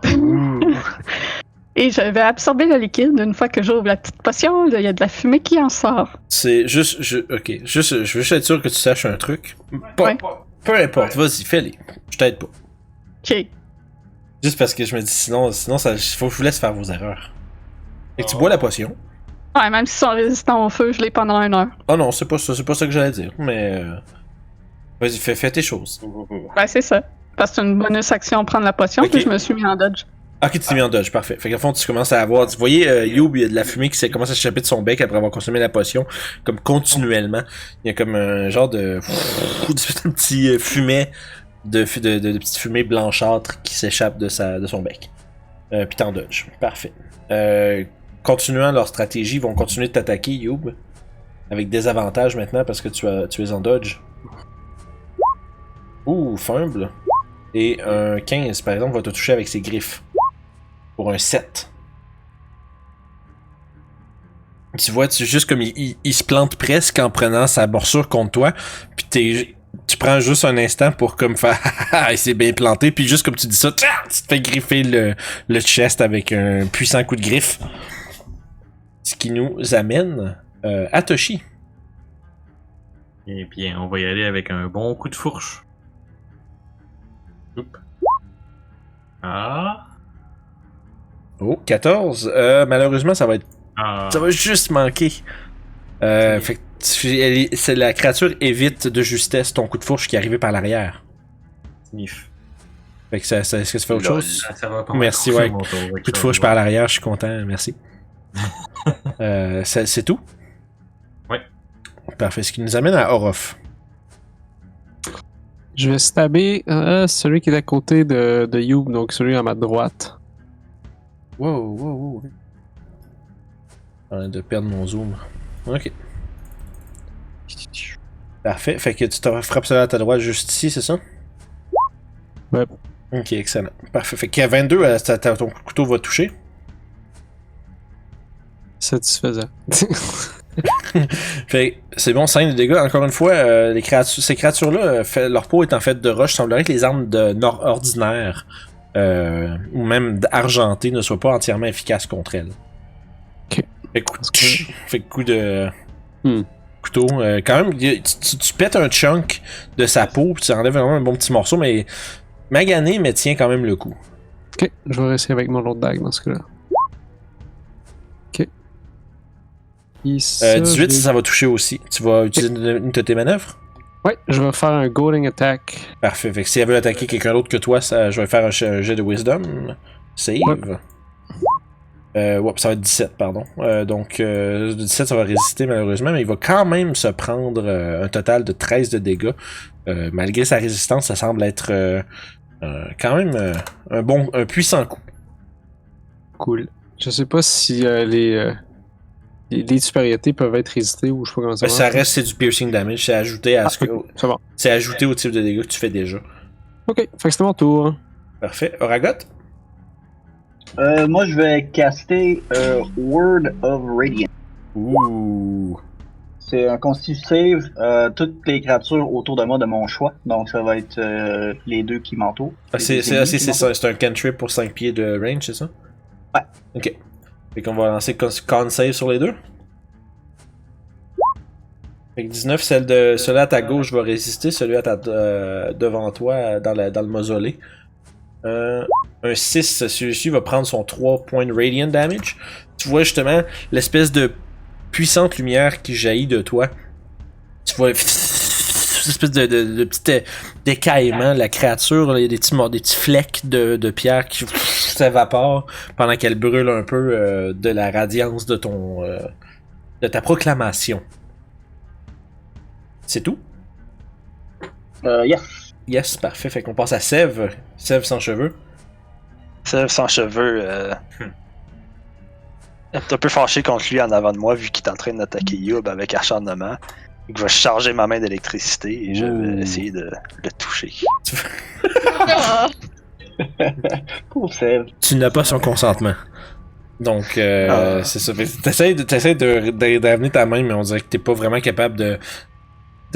Et je vais absorber le liquide. Une fois que j'ouvre la petite potion, il y a de la fumée qui en sort. C'est juste, ok, je veux juste être sûr que tu saches un truc. Ouais. Peu importe, vas-y, fais-les. Je t'aide pas. Ok. Juste parce que je me dis, sinon ça, faut que je vous laisse faire vos erreurs. Et que tu bois la potion. Ouais, même s'ils sont résistants au feu, je l'ai pendant 1 heure. Oh non, c'est pas ça que j'allais dire, mais vas-y, fais tes choses. Ben, c'est ça. Parce que c'est une bonus action prendre la potion, Ok. puis je me suis mis en dodge. Ok, tu t'es mis en dodge, parfait. Fait qu'à fond, tu commences à avoir. Vous voyez, Youb, il y a de la fumée qui commence à s'échapper de son bec après avoir consommé la potion, comme continuellement. Il y a comme un genre de petit fumet, de petites fumées blanchâtres qui s'échappent de son bec. Puis t'en dodge. Parfait. Continuant leur stratégie, ils vont continuer de t'attaquer, Youb. Avec des avantages maintenant parce que tu es en dodge. Ouh, fumble. Et un 15, par exemple, va te toucher avec ses griffes. Pour un 7. Tu vois, juste comme il se plante presque en prenant sa morsure contre toi. Puis tu prends juste un instant pour comme faire il s'est bien planté. Puis juste comme tu dis ça, tu te fais griffer le chest avec un puissant coup de griffe. Ce qui nous amène à Toshi. Eh bien, on va y aller avec un bon coup de fourche. Oups. Ah. Oh, 14. Malheureusement, ça va juste manquer. Fait que la créature évite de justesse ton coup de fourche qui est arrivé par l'arrière. Sniff. Fait que est-ce que ça fait autre chose? Ça va pas Merci, mal ouais. mon tour, Coup de fourche par l'arrière, je suis content, merci. C'est tout? Ouais. Parfait. Ce qui nous amène à Orof. Je vais stabber celui qui est à côté de Youb, donc celui à ma droite. Wow. De perdre mon zoom. Ok. Parfait. Fait que tu te frappes celui à ta droite juste ici, c'est ça? Ouais. Ok, excellent. Parfait. Fait qu'à 22, ton couteau va toucher. Satisfaisant. Fait c'est bon, 5 de dégâts. Encore une fois, ces créatures-là, leur peau étant faite de roche, semblerait que les armes ordinaires ou même argentées ne soient pas entièrement efficaces contre elles. Ok. Fait coup de couteau. Quand même, tu pètes un chunk de sa peau, puis tu enlèves vraiment un bon petit morceau, mais magané, mais tient quand même le coup. Ok, je vais rester avec mon autre dague dans ce cas-là. Ok. 18, ça va toucher aussi. Tu vas utiliser une de tes manœuvres? Ouais, je vais faire un goading attack. Parfait. Fait que si elle veut attaquer quelqu'un d'autre que toi, je vais faire un jet de wisdom. Save. Ça va être 17, pardon. Donc, 17, ça va résister malheureusement, mais il va quand même se prendre un total de 13 de dégâts. Malgré sa résistance, ça semble être quand même un puissant coup. Cool. Je sais pas si les supériorités peuvent être résistées ou je sais pas comment ça marche. Ça reste, c'est du piercing damage. C'est ajouté à c'est bon. C'est ajouté au type de dégâts que tu fais déjà. Ok, fait que c'est mon tour. Parfait. Oragot? Moi, je vais caster Word of Radiance. Ouh. C'est un constitution save, toutes les créatures autour de moi de mon choix. Donc, ça va être les deux qui m'entourent. C'est ça. C'est un cantrip pour 5 pieds de range, c'est ça? Ouais. Ok. Fait qu'on va lancer con save sur les deux. Fait que 19, celui à ta gauche va résister, celui à devant toi dans le mausolée Un 6, celui-ci va prendre son 3 points de radiant damage. Tu vois justement l'espèce de puissante lumière qui jaillit de toi. Tu vois une espèce de petit décaillement de la créature. Il y a des petits flecks de pierre qui s'évaporent pendant qu'elle brûle un peu de la radiance de de ta proclamation. C'est tout? Yes. Yes, parfait. Fait qu'on passe à Sève. Sève sans cheveux. Sève sans cheveux. Est un peu fâché contre lui en avant de moi, vu qu'il est en train d'attaquer Youb avec acharnement. Je vais charger ma main d'électricité et je vais essayer de le toucher. Pauvre Sève. Tu n'as pas son consentement. Donc, c'est ça. T'essaies d'amener ta main, mais on dirait que t'es pas vraiment capable de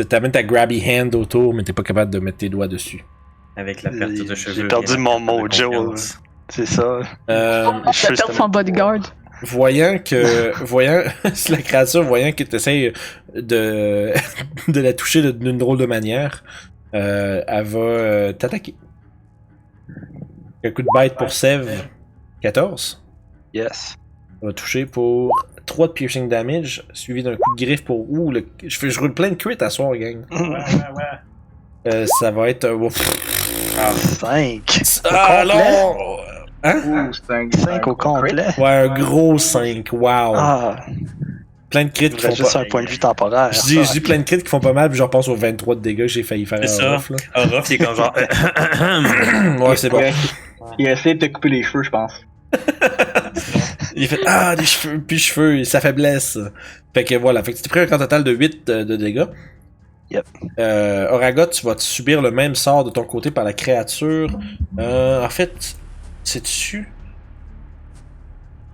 t'amener ta grabby hand autour, mais t'es pas capable de mettre tes doigts dessus. Avec la perte de cheveux. J'ai perdu mon mojo. C'est ça. On va perdre son bodyguard. Voyant la créature, voyant que t'essayes de la toucher d'une drôle de manière, elle va t'attaquer. Un coup de bite pour Sève. 14. Yes. Elle va toucher pour 3 de piercing damage, suivi d'un coup de griffe pour... je roule plein de crits à soir, gang. Ouais. Ça va être... 5. Ah non! Hein? Ouh, c'est un 5 au complet. Ouais, un gros 5, wow. Ah, Plein de crits il qui font juste pas... un point de vue temporaire. Je dis plein de crits qui font pas mal, puis je repense aux 23 de dégâts que j'ai failli faire C'est à ça. Orof, là. Orof, il est comme genre. Ouais, c'est bon. Il a essayé de te couper les cheveux, je pense. Il fait des cheveux, puis cheveux, sa faiblesse. Fait que voilà, fait que tu t'es pris un grand total de 8 de dégâts. Yep. Oragot, tu vas subir le même sort de ton côté par la créature. En fait, c'est dessus.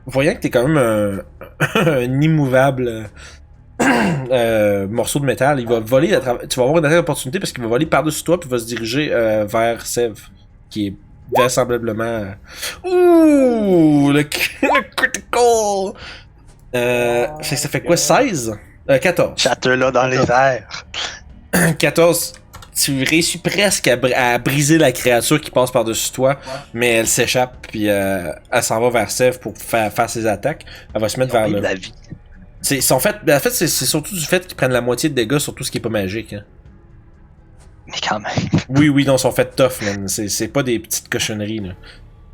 Voyant que t'es quand même un immouvable morceau de métal, il va voler tu vas avoir une attaque d'opportunité parce qu'il va voler par-dessus toi puis va se diriger vers Sève, qui est vraisemblablement... Ouh! Le critical! Ça fait quoi? 16? 14. Chatte là dans les airs. 14. Tu réussis presque à briser la créature qui passe par-dessus toi, mais elle s'échappe puis elle s'en va vers Sève pour faire ses attaques. Elle va se mettre vers le... La vie. En fait, c'est surtout du fait qu'ils prennent la moitié de dégâts sur tout ce qui est pas magique. Hein. Mais quand même. Oui, non, ils sont faits tough, man. C'est pas des petites cochonneries, là.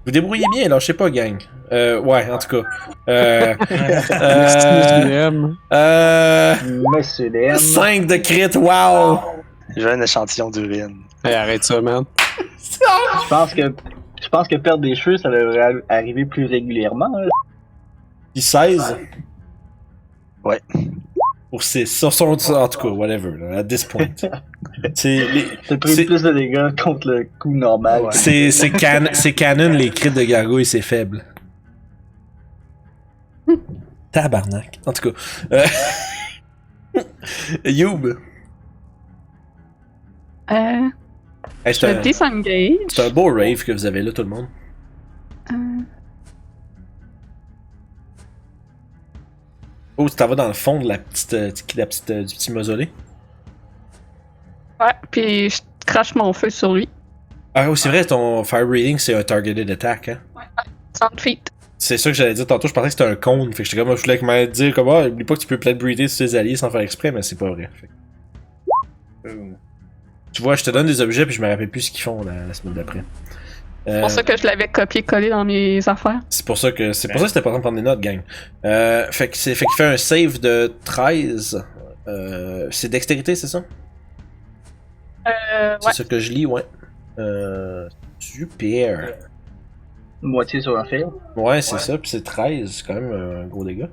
Vous débrouillez bien, là, je sais pas, gang. Ouais, en tout cas. Monsieur DM. 5 de crit, wow! J'ai un échantillon d'urine. Hey, arrête ça, man. Je pense que perdre des cheveux, ça devrait arriver plus régulièrement. Hein. Puis 16? Ouais. Pour 6. En tout cas, whatever, là, at this point. T'as pris plus de dégâts contre le coup normal. Ouais. C'est canon, les crits de gargouille, c'est faible. Tabarnak. En tout cas. Youb. Hey, Je disengage. c'est un beau rave que vous avez là, tout le monde. Oh, tu t'en vas dans le fond de du petit mausolée? Ouais, puis je crache mon feu sur lui. Ah oui, c'est vrai, ton fire breathing, c'est un targeted attack, hein? 100 feet. C'est ça que j'allais dire tantôt, je pensais que c'était un cône, fait que j'étais comme, je voulais me dire comme, oublie pas que tu peux plein breather sur tes alliés sans faire exprès, mais c'est pas vrai. Tu vois, je te donne des objets puis je me rappelle plus ce qu'ils font la semaine d'après. C'est pour ça que je l'avais copié-collé dans mes affaires. C'est pour ça que c'était important de prendre des notes, gang. Fait qu'il fait un save de 13. C'est dextérité, c'est ça? Ouais. C'est ça que je lis, ouais. Super. Moitié sur un fail. Ouais, c'est ça, puis c'est 13, c'est quand même un gros dégât.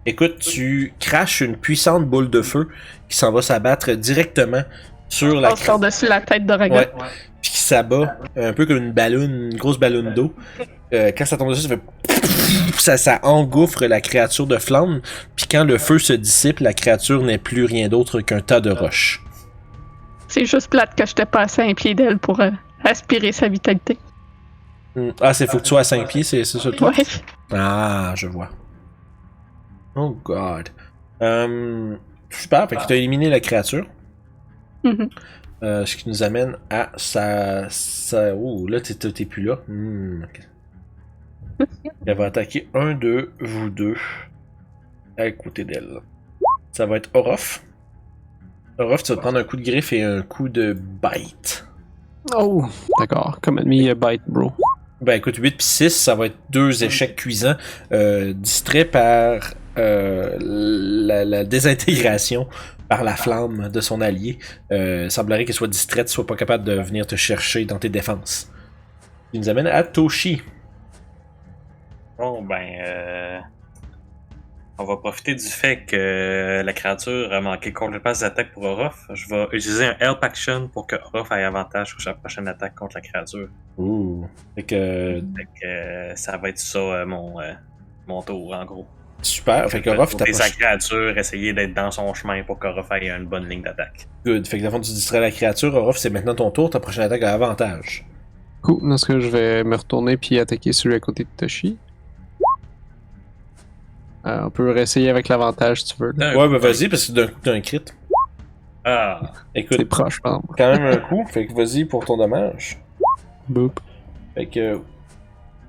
Écoute, tu craches une puissante boule de feu qui s'en va s'abattre directement sur la Passe par-dessus la tête d'Oragon. Ouais. Puis qui s'abat un peu comme une grosse ballonne d'eau. Quand ça tombe dessus, ça engouffre la créature de flamme. Puis quand le feu se dissipe, la créature n'est plus rien d'autre qu'un tas de roches. C'est juste plate que je t'ai passé un pied d'elle pour aspirer sa vitalité. Ah, faut que tu sois à 5 pieds, c'est ça le truc? Ouais. Ah, je vois. Oh god. Super, fait que t'as éliminé la créature. Mhm. Ce qui nous amène à sa... Oh, là, t'es plus là. Ok. Elle va attaquer un de vous deux à côté d'elle. Ça va être Orof. Orof, tu vas te prendre un coup de griffe et un coup de bite. Oh, d'accord. Comme ennemi bite, bro. Ben écoute, 8 puis 6, ça va être 2 échecs cuisants, distraits par la désintégration par la flamme de son allié. Semblerait qu'elle soit distraite, soit pas capable de venir te chercher dans tes défenses. Il nous amène à Toshi. Bon, ben, on va profiter du fait que la créature a manqué complètement ses attaques pour Orof. Je vais utiliser un Help Action pour que Orof ait avantage sur sa prochaine attaque contre la créature. Ouh. Fait que... Ça va être ça, mon tour, en gros. Super. Fait que Orof Pour sa t'approche. créature, essayer d'être dans son chemin pour qu'Orof ait une bonne ligne d'attaque. Good. Fait que dans le fond, tu distrais la créature. Orof, c'est maintenant ton tour. Ta prochaine attaque a avantage. Cool. Dans ce cas, je vais me retourner puis attaquer celui à côté de Toshi. On peut réessayer avec l'avantage si tu veux. Là. Ouais, ben vas-y, parce que d'un coup, t'as un crit. Ah! C'est Écoute, proche, par exemple. quand même un coup. Fait que vas-y pour ton dommage. Boop. Fait que...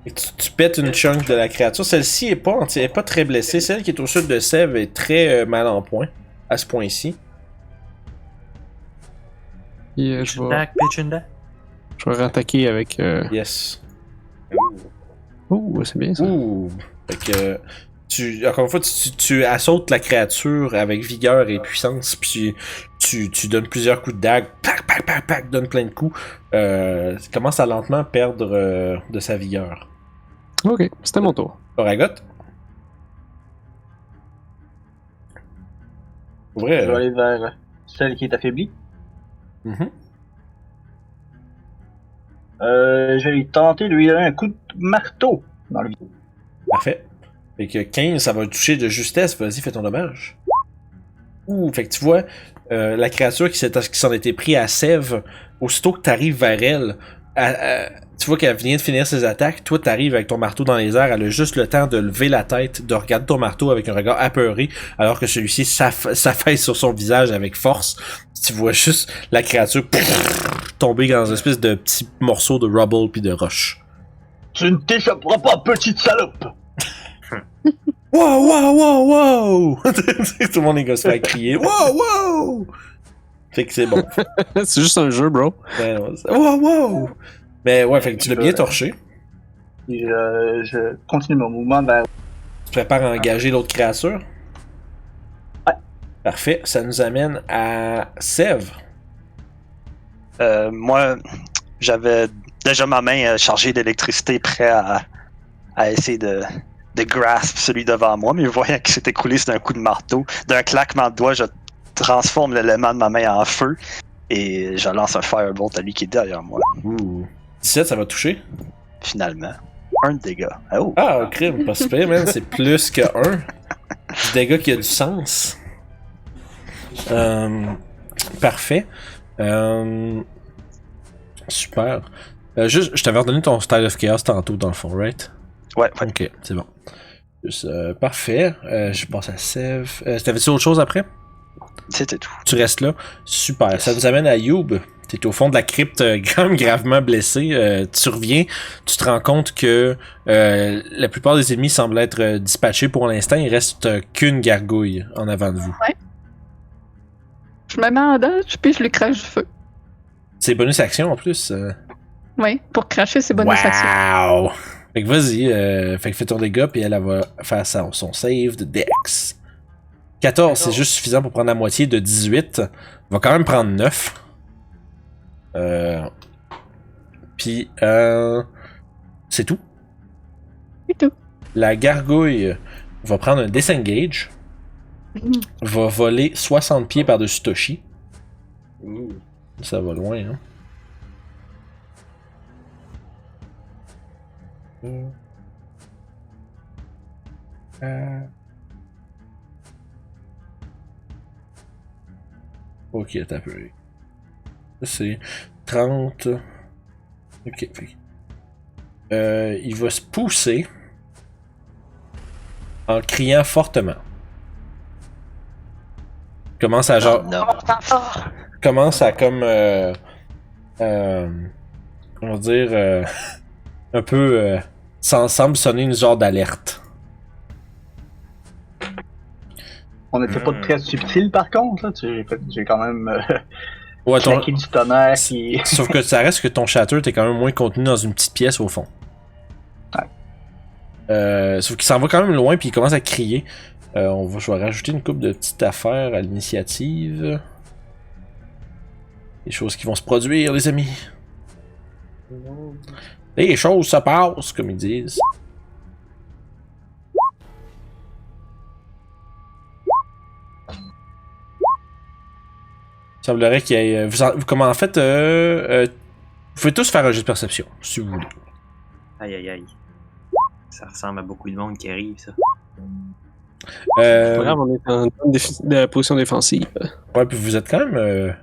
Tu pètes une chunk de la créature. Celle-ci est pas très blessée. Celle qui est au sud de Sèvres est très mal en point. À ce point-ci. Et je vais rattaquer avec... Yes. Oh, c'est bien ça. Ouh. Fait que... Encore une fois, tu assautes la créature avec vigueur et puissance, puis tu donnes plusieurs coups de dague, pac, pac, pac, pac, donne plein de coups. Tu commences à lentement perdre de sa vigueur. Ok, c'était mon tour. Oragot? Je Vrai. vais aller vers celle qui est affaiblie. Mhm. Je vais tenter de lui donner un coup de marteau dans le vide. Parfait. Fait que 15, ça va toucher de justesse. Vas-y, fais ton dommage. Ouh, fait que tu vois, la créature qui s'en était pris à Sèvres, aussitôt que tu arrives vers elle, tu vois qu'elle vient de finir ses attaques. Toi, tu arrives avec ton marteau dans les airs. Elle a juste le temps de lever la tête, de regarder ton marteau avec un regard apeuré, alors que celui-ci s'affaisse sur son visage avec force. Tu vois juste la créature tomber dans une espèce de petit morceau de rubble puis de roche. Tu ne t'échapperas pas, petite salope! Wow, wow, wow, wow! Tout le monde est se faire crier. Wow, wow! Fait que c'est bon. C'est juste un jeu, bro. Ouais, non, wow, wow! Mais ouais, fait que tu l'as bien torché. Et je continue mon mouvement vers... Tu prépares à engager l'autre créature? Ouais. Parfait. Ça nous amène à Sèvres. Moi, j'avais déjà ma main chargée d'électricité, prêt à essayer de grasp celui devant moi, mais voyant qu'il s'est écoulé sur un coup de marteau, d'un claquement de doigts, je transforme l'élément de ma main en feu et je lance un firebolt à lui qui est derrière moi. Ouh. 17, ça va toucher. Finalement, un de dégâts. Oh. Ah, crime, pas super, man. C'est plus que 1. Du dégât qui a du sens. Parfait. Super. Juste, je t'avais redonné ton Style of Chaos tantôt, dans le fond, right? Ouais. Ok, c'est bon. Juste, parfait. Je passe à Sèvres. T'avais-tu autre chose après? C'était tout. Tu restes là? Super. Yes. Ça nous amène à Youb. T'es au fond de la crypte, quand même gravement blessé. Tu reviens, tu te rends compte que la plupart des ennemis semblent être dispatchés pour l'instant. Il reste qu'une gargouille en avant de vous. Je me mets en dodge, puis je lui crache du feu. C'est bonus action en plus. Oui, pour cracher, c'est bonus action. Wow! Fait que vas-y, fait que fais ton dégât, puis elle va faire son save de Dex. 14, c'est juste suffisant pour prendre la moitié de 18. Elle va quand même prendre 9. Puis, c'est tout. C'est tout. La gargouille va prendre un disengage. Va voler 60 pieds par-dessus Toshi. Ça va loin, hein. Ok, t'as peu. C'est 30. Ok, fait. Il va se pousser en criant fortement. Commence à genre. Non. commence à comme on va dire un peu ça semble sonner une genre d'alerte. On n'était pas très subtil par contre, là. J'ai quand même Ouais, claqué du tonnerre qui. Sauf que ça reste que ton shatter t'es quand même moins contenu dans une petite pièce au fond. Ouais. Sauf qu'il s'en va quand même loin puis il commence à crier. Je vais rajouter une couple de petites affaires à l'initiative. Des choses qui vont se produire, les amis. Les choses se passent, comme ils disent. Il semblerait qu'il y ait... Vous pouvez tous faire un jeu de perception, si vous voulez. Aïe aïe aïe. Ça ressemble à beaucoup de monde qui arrive, ça. Pas grave, on est en position défensive. Ouais, puis vous êtes quand même...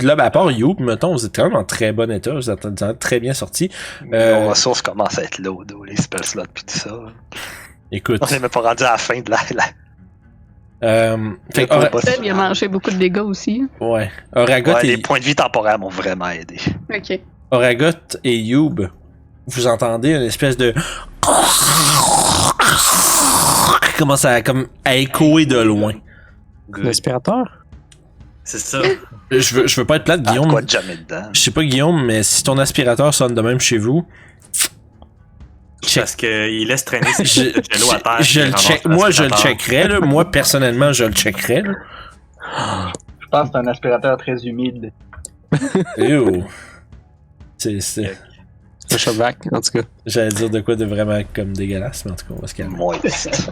Là, à part You, mettons, vous êtes quand même en très bon état, vous êtes très bien sorti. Nos ressources commencent à être lourdes, les spell slots pis tout ça. Écoute... On est même pas rendu à la fin de la... Fait il a mangé beaucoup de dégâts aussi. Ouais. Oragot les points de vie temporaires m'ont vraiment aidé. Ok. Oragot et Youb, vous entendez une espèce de... qui commence à échoer de loin. L'aspirateur? C'est ça. Je veux pas être plate, Guillaume. Quoi de jamais dedans. Je sais pas, Guillaume, mais si ton aspirateur sonne de même chez vous... Parce qu'il laisse traîner ses jello à terre. Moi, je le checkerais, là. Moi, personnellement, je le checkerais, là. Je pense que c'est un aspirateur très humide. Ew. C'est... Un shopvac, en tout cas. J'allais dire de quoi de vraiment comme dégueulasse, mais en tout cas, on va se calmer. Moist.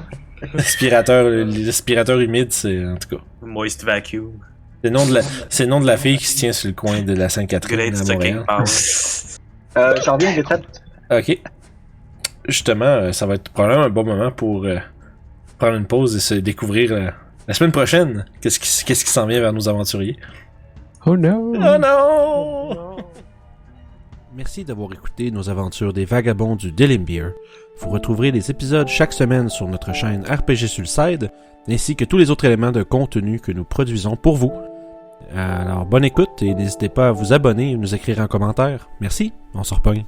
L'aspirateur humide, c'est... En tout cas... Moist vacuum. C'est le nom de la fille qui se tient sur le coin de la Sainte-Catherine à Montréal. J'en reviens, Retraite. Ok. Justement, ça va être probablement un bon moment pour prendre une pause et se découvrir la semaine prochaine. Qu'est-ce qui s'en vient vers nos aventuriers? Oh no! Oh non! Merci d'avoir écouté nos aventures des vagabonds du Delimbeer. Vous retrouverez les épisodes chaque semaine sur notre chaîne RPG Sulcide, ainsi que tous les autres éléments de contenu que nous produisons pour vous. Alors, bonne écoute et n'hésitez pas à vous abonner et nous écrire en commentaire. Merci, on se repogne.